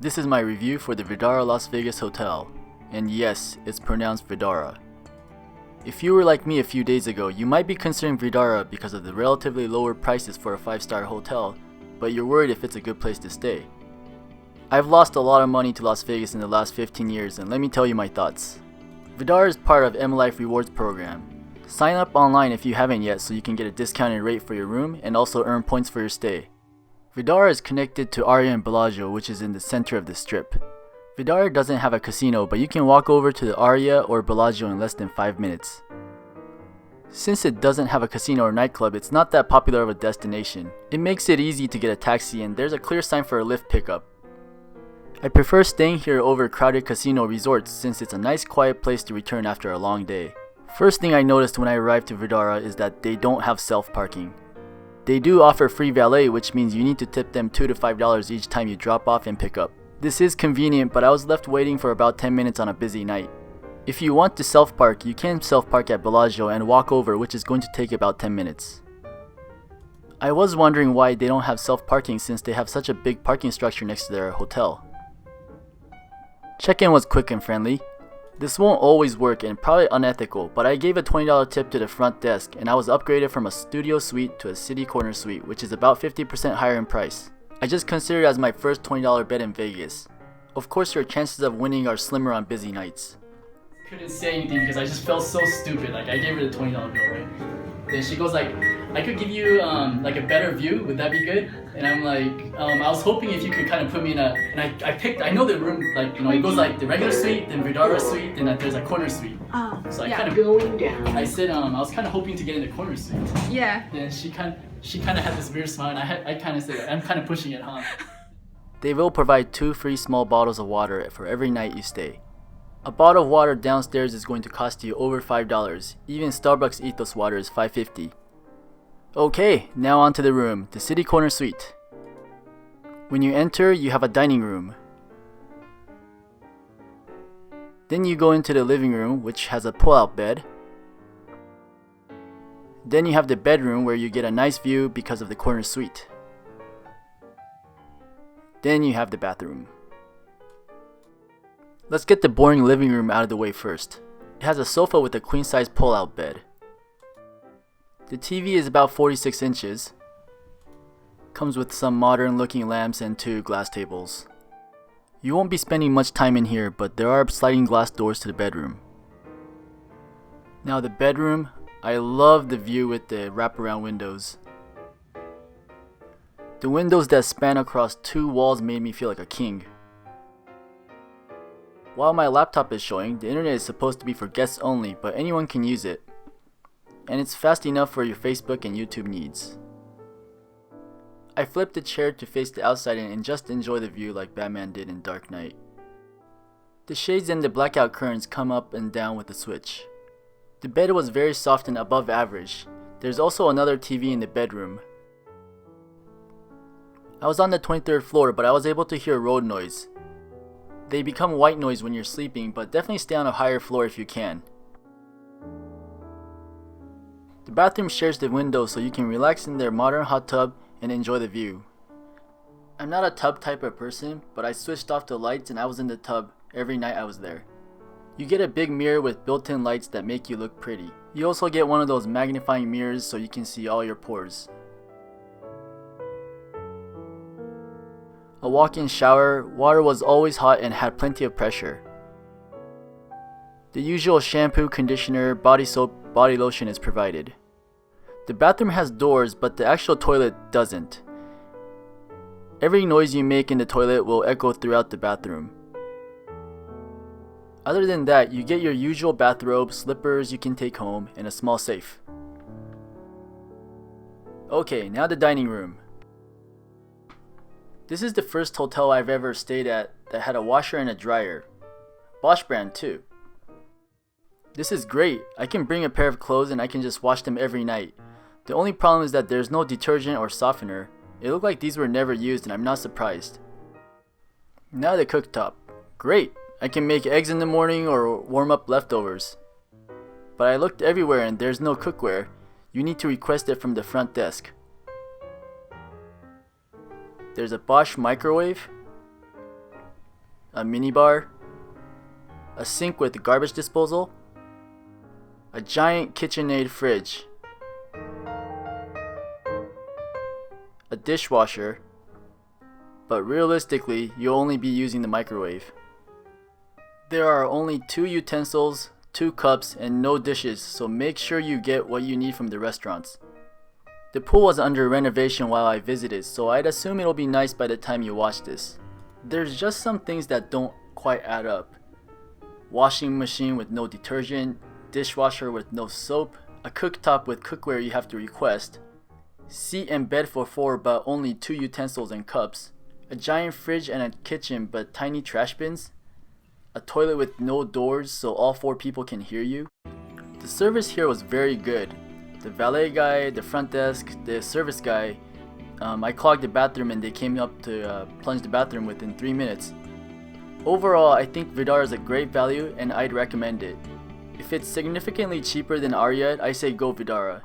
This is my review for the Vdara Las Vegas Hotel, and yes, it's pronounced Vdara. If you were like me a few days ago, you might be considering Vdara because of the relatively lower prices for a 5-star hotel, but you're worried if it's a good place to stay. I've lost a lot of money to Las Vegas in the last 15 years, and let me tell you my thoughts. Vdara is part of M Life Rewards program. Sign up online if you haven't yet so you can get a discounted rate for your room and also earn points for your stay. Vdara is connected to Aria and Bellagio, which is in the center of the strip. Vdara doesn't have a casino, but you can walk over to the Aria or Bellagio in less than 5 minutes. Since it doesn't have a casino or nightclub, it's not that popular of a destination. It makes it easy to get a taxi and there's a clear sign for a Lyft pickup. I prefer staying here over crowded casino resorts since it's a nice quiet place to return after a long day. First thing I noticed when I arrived to Vdara is that they don't have self-parking. They do offer free valet, which means you need to tip them $2 to $5 each time you drop off and pick up. This is convenient, but I was left waiting for about 10 minutes on a busy night. If you want to self-park, you can self-park at Bellagio and walk over, which is going to take about 10 minutes. I was wondering why they don't have self-parking since they have such a big parking structure next to their hotel. Check-in was quick and friendly. This won't always work and probably unethical, but I gave a $20 tip to the front desk and I was upgraded from a studio suite to a city corner suite, which is about 50% higher in price. I just consider it as my first $20 bet in Vegas. Of course, your chances of winning are slimmer on busy nights. Couldn't say anything because I just felt so stupid. Like, I gave her the $20 bill, right? Then she goes like, I could give you like a better view, would that be good? And I'm like, I was hoping if you could kind of put me in a, and I know the room, like, you know, it goes like the regular suite, then Vdara suite, then there's a corner suite. So I kind of going down. I said, I was kind of hoping to get in the corner suite. Yeah. Then she kind of had this weird smile, and I kind of said, I'm kind of pushing it, huh? They will provide 2 free small bottles of water for every night you stay. A bottle of water downstairs is going to cost you over $5. Even Starbucks Ethos water is $5.50. Okay, now onto the room, the City Corner Suite. When you enter, you have a dining room. Then you go into the living room, which has a pull-out bed. Then you have the bedroom where you get a nice view because of the corner suite. Then you have the bathroom. Let's get the boring living room out of the way first. It has a sofa with a queen-size pull-out bed. The TV is about 46 inches. Comes with some modern-looking lamps and 2 glass tables. You won't be spending much time in here, but there are sliding glass doors to the bedroom. Now the bedroom, I love the view with the wraparound windows. The windows that span across 2 walls made me feel like a king. While my laptop is showing, the internet is supposed to be for guests only, but anyone can use it. And it's fast enough for your Facebook and YouTube needs. I flipped the chair to face the outside and just enjoy the view like Batman did in Dark Knight. The shades and the blackout curtains come up and down with the switch. The bed was very soft and above average. There's also another TV in the bedroom. I was on the 23rd floor, but I was able to hear road noise. They become white noise when you're sleeping, but definitely stay on a higher floor if you can. The bathroom shares the window so you can relax in their modern hot tub and enjoy the view. I'm not a tub type of person, but I switched off the lights and I was in the tub every night I was there. You get a big mirror with built-in lights that make you look pretty. You also get one of those magnifying mirrors so you can see all your pores. A walk-in shower, water was always hot and had plenty of pressure. The usual shampoo, conditioner, body soap, body lotion is provided. The bathroom has doors, but the actual toilet doesn't. Every noise you make in the toilet will echo throughout the bathroom. Other than that, you get your usual bathrobe, slippers you can take home, and a small safe. Okay, now the dining room. This is the first hotel I've ever stayed at that had a washer and a dryer. Bosch brand too. This is great. I can bring a pair of clothes and I can just wash them every night. The only problem is that there's no detergent or softener. It looked like these were never used and I'm not surprised. Now the cooktop. Great. I can make eggs in the morning or warm up leftovers. But I looked everywhere and there's no cookware. You need to request it from the front desk. There's a Bosch microwave. a minibar, a sink with garbage disposal, a giant KitchenAid fridge, a dishwasher, but realistically you'll only be using the microwave. There are only 2 utensils, 2 cups, and no dishes, so make sure you get what you need from the restaurants. The pool was under renovation while I visited, so I'd assume it'll be nice by the time you watch this. There's just some things that don't quite add up. Washing machine with no detergent, dishwasher with no soap, a cooktop with cookware you have to request, seat and bed for 4 but only 2 utensils and cups, a giant fridge and a kitchen but tiny trash bins, a toilet with no doors so all 4 people can hear you. The service here was very good. The valet guy, the front desk, the service guy, I clogged the bathroom and they came up to plunge the bathroom within 3 minutes. Overall, I think Vdara is a great value and I'd recommend it. If it's significantly cheaper than Ariad, I say go Vdara.